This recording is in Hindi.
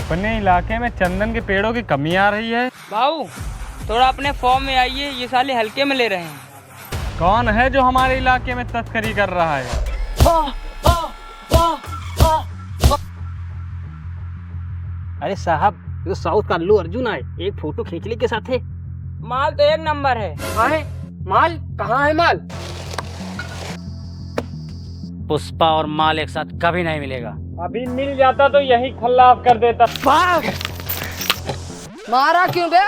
अपने इलाके में चंदन के पेड़ों की कमी आ रही है। बाबू थोड़ा अपने फॉर्म में आइए, ये साले हल्के में ले रहे हैं। कौन है जो हमारे इलाके में तस्करी कर रहा है? अरे साहब, ये साउथ का अल्लू अर्जुन है, एक फोटो खींच ली के साथ है। माल तो एक नंबर है। कहाँ है माल? कहाँ है माल? पुष्पा और माल एक साथ कभी नहीं मिलेगा। अभी मिल जाता तो यही खल्लास कर देता। मारा क्यों बे?